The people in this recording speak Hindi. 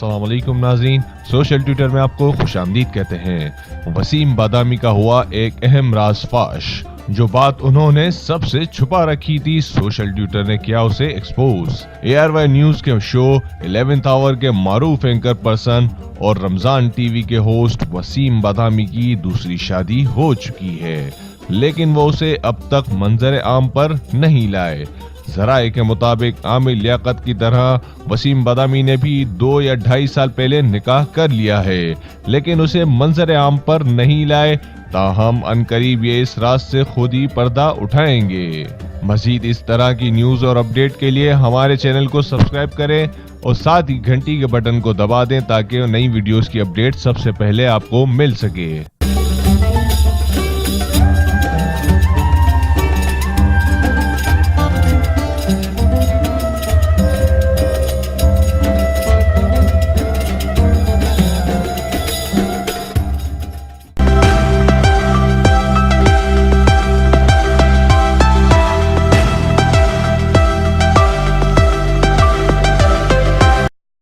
अस्सलाम वालेकुम नाज़रीन, सोशल ट्विटर में आपको खुशामदीद कहते हैं। वसीम बादामी का हुआ एक अहम राज फाश। जो बात उन्होंने सबसे छुपा रखी थी, सोशल ट्विटर ने किया उसे एक्सपोज। ARY न्यूज के शो 11th आवर के मारूफ एंकर पर्सन और रमजान टीवी के होस्ट वसीम बादामी की दूसरी शादी हो चुकी है, लेकिन वो उसे अब तक मंजर आम पर नहीं लाए। जराए के मुताबिक आमिर लियाकत की तरह वसीम बादामी ने भी 2 या 2.5 साल पहले निकाह कर लिया है, लेकिन उसे मंजर आम पर नहीं लाए। ताहम अनकरीब ये इस राज से खुद ही पर्दा उठाएंगे। मजीद इस तरह की न्यूज और अपडेट के लिए हमारे चैनल को सब्सक्राइब करें और साथ ही घंटी के बटन को दबा दें ताकि नई वीडियोस की अपडेट सबसे पहले आपको मिल सके।